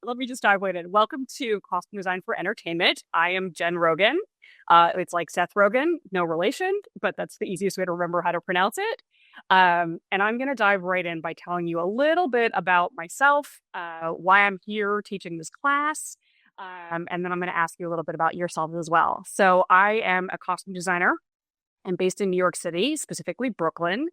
let me just dive right in. Welcome to Costume Design for Entertainment. I am Jenn Rogien. It's like Seth Rogen, no relation, but that's the easiest way to remember how to pronounce it. And I'm going to dive right in by telling you a little bit about myself, why I'm here teaching this class, and then I'm going to ask you a little bit about yourself as well. So I am a costume designer. I'm based in New York City, specifically Brooklyn.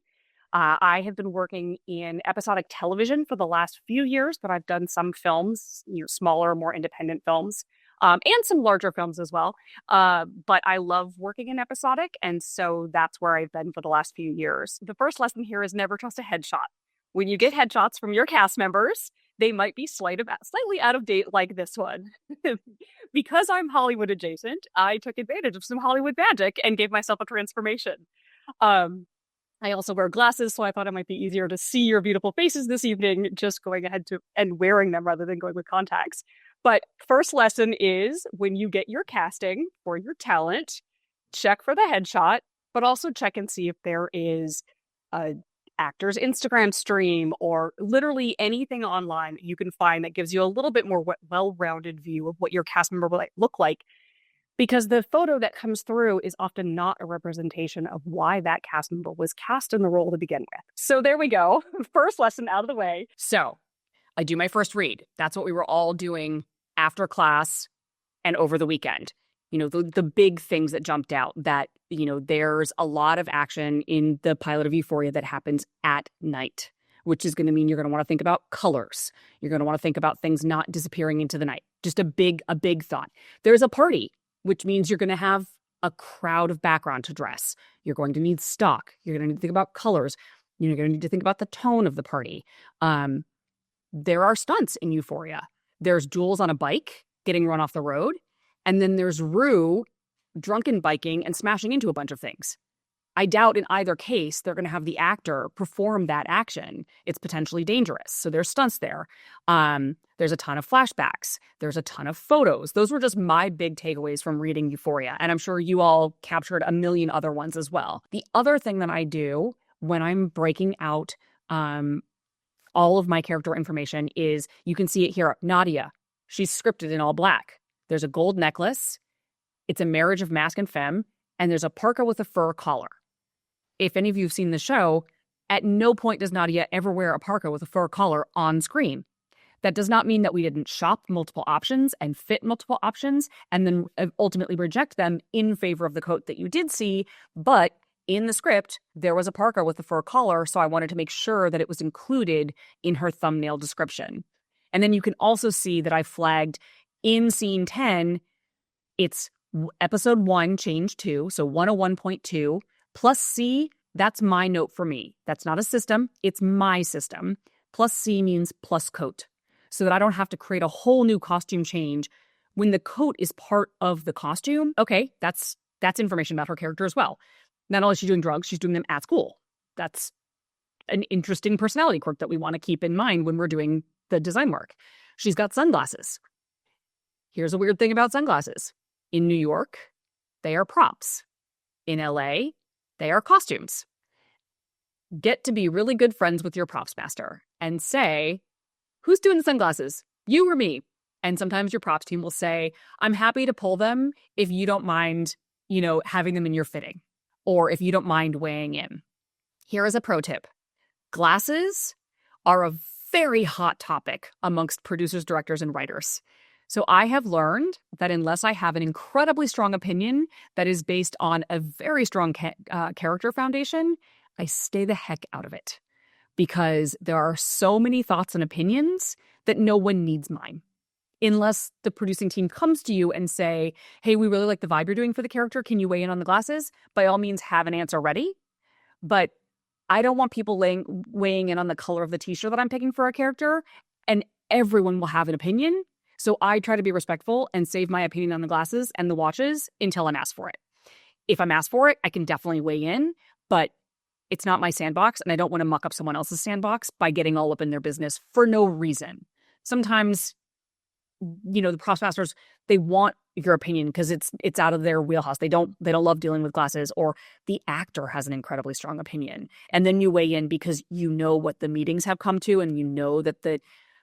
I have been working in episodic television for the last few years, but I've done some films, smaller, more independent films, and some larger films as well. But I love working in episodic, and so that's where I've been for the last few years. The first lesson here is never trust a headshot. When you get headshots from your cast members, they might be slightly out of date like this one. Because I'm Hollywood adjacent, I took advantage of some Hollywood magic and gave myself a transformation. I also wear glasses, so I thought it might be easier to see your beautiful faces this evening just going ahead and wearing them rather than going with contacts. But first lesson is when you get your casting for your talent, check for the headshot, but also check and see if there is a actor's Instagram stream or literally anything online you can find that gives you a little bit more well-rounded view of what your cast member will look like. Because the photo that comes through is often not a representation of why that cast member was cast in the role to begin with. So there we go. First lesson out of the way. So I do my first read. That's what we were all doing after class and over the weekend. The big things that jumped out that, there's a lot of action in the pilot of Euphoria that happens at night, which is going to mean you're going to want to think about colors. You're going to want to think about things not disappearing into the night. Just a big thought. There's a party, which means you're going to have a crowd of background to dress. You're going to need stock. You're going to need to think about colors. You're going to need to think about the tone of the party. There are stunts in Euphoria. There's Jules on a bike getting run off the road. And then there's Rue drunken biking and smashing into a bunch of things. I doubt in either case they're going to have the actor perform that action. It's potentially dangerous. So there's stunts there. There's a ton of flashbacks. There's a ton of photos. Those were just my big takeaways from reading Euphoria. And I'm sure you all captured a million other ones as well. The other thing that I do when I'm breaking out all of my character information is, you can see it here. Nadia, she's scripted in all black. There's a gold necklace. It's a marriage of masc and femme. And there's a parka with a fur collar. If any of you have seen the show, at no point does Nadia ever wear a parka with a fur collar on screen. That does not mean that we didn't shop multiple options and fit multiple options and then ultimately reject them in favor of the coat that you did see. But in the script, there was a parka with a fur collar, so I wanted to make sure that it was included in her thumbnail description. And then you can also see that I flagged in scene 10, it's episode 1, change 2, so 101.2. Plus C, that's my note for me. That's not a system. It's my system. Plus C means plus coat, so that I don't have to create a whole new costume change when the coat is part of the costume. Okay, that's information about her character as well. Not only is she doing drugs, she's doing them at school. That's an interesting personality quirk that we want to keep in mind when we're doing the design work. She's got sunglasses. Here's a weird thing about sunglasses. In New York, they are props. In LA, they are costumes. Get to be really good friends with your props master and say, who's doing the sunglasses? You or me? And sometimes your props team will say, I'm happy to pull them if you don't mind, having them in your fitting, or if you don't mind weighing in. Here is a pro tip. Glasses are a very hot topic amongst producers, directors, and writers. So I have learned that unless I have an incredibly strong opinion that is based on a very strong character foundation, I stay the heck out of it. Because there are so many thoughts and opinions that no one needs mine. Unless the producing team comes to you and say, hey, we really like the vibe you're doing for the character. Can you weigh in on the glasses? By all means, have an answer ready. But I don't want people weighing in on the color of the t-shirt that I'm picking for a character. And everyone will have an opinion. So I try to be respectful and save my opinion on the glasses and the watches until I'm asked for it. If I'm asked for it, I can definitely weigh in, but it's not my sandbox, and I don't want to muck up someone else's sandbox by getting all up in their business for no reason. Sometimes, the props masters, they want your opinion because it's out of their wheelhouse. They don't love dealing with glasses, or the actor has an incredibly strong opinion. And then you weigh in because you know what the meetings have come to, and you know that the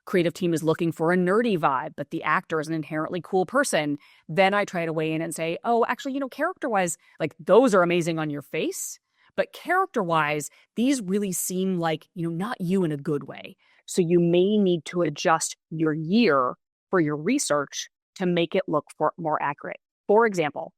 creative team is looking for a nerdy vibe, but the actor is an inherently cool person. Then I try to weigh in and say, oh, actually, character-wise, like those are amazing on your face, but character-wise, these really seem like, not you in a good way. So you may need to adjust your year for your research to make it look more accurate. For example,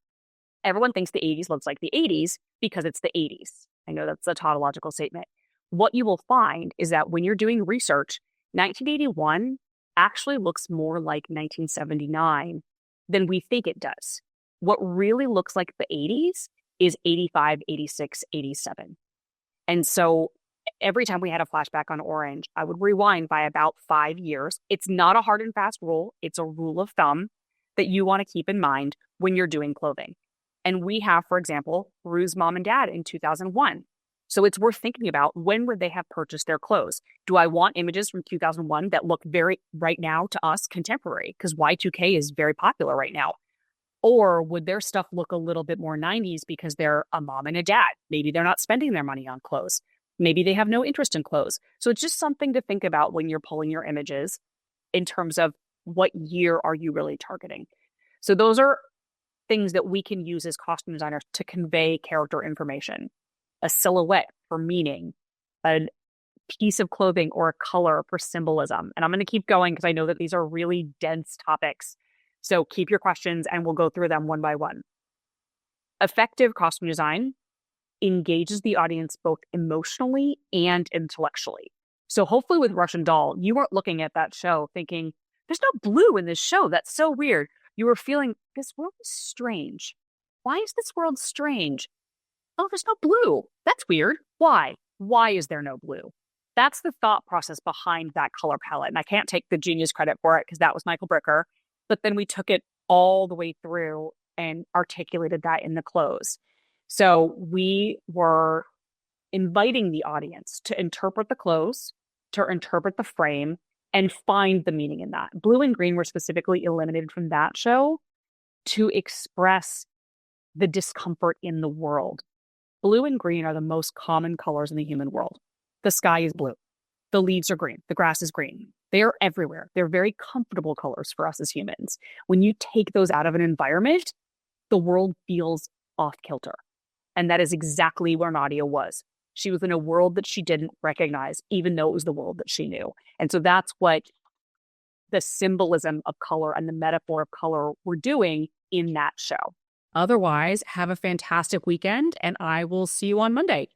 everyone thinks the 80s looks like the 80s because it's the 80s. I know that's a tautological statement. What you will find is that when you're doing research, 1981 actually looks more like 1979 than we think it does. What really looks like the 80s is 85, 86, 87. And so every time we had a flashback on Orange, I would rewind by about 5 years. It's not a hard and fast rule. It's a rule of thumb that you want to keep in mind when you're doing clothing. And we have, for example, Rue's mom and dad in 2001. So it's worth thinking about, when would they have purchased their clothes? Do I want images from 2001 that look very, right now to us, contemporary? Because Y2K is very popular right now. Or would their stuff look a little bit more 90s because they're a mom and a dad? Maybe they're not spending their money on clothes. Maybe they have no interest in clothes. So it's just something to think about when you're pulling your images in terms of what year are you really targeting. So those are things that we can use as costume designers to convey character information. A silhouette for meaning, a piece of clothing or a color for symbolism. And I'm going to keep going because I know that these are really dense topics. So keep your questions and we'll go through them one by one. Effective costume design engages the audience both emotionally and intellectually. So hopefully with Russian Doll, you weren't looking at that show thinking, there's no blue in this show. That's so weird. You were feeling, this world is strange. Why is this world strange? Oh, there's no blue. That's weird. Why? Why is there no blue? That's the thought process behind that color palette. And I can't take the genius credit for it because that was Michael Bricker. But then we took it all the way through and articulated that in the clothes. So we were inviting the audience to interpret the clothes, to interpret the frame, and find the meaning in that. Blue and green were specifically eliminated from that show to express the discomfort in the world. Blue and green are the most common colors in the human world. The sky is blue. The leaves are green. The grass is green. They are everywhere. They're very comfortable colors for us as humans. When you take those out of an environment, the world feels off kilter. And that is exactly where Nadia was. She was in a world that she didn't recognize, even though it was the world that she knew. And so that's what the symbolism of color and the metaphor of color were doing in that show. Otherwise, have a fantastic weekend, and I will see you on Monday.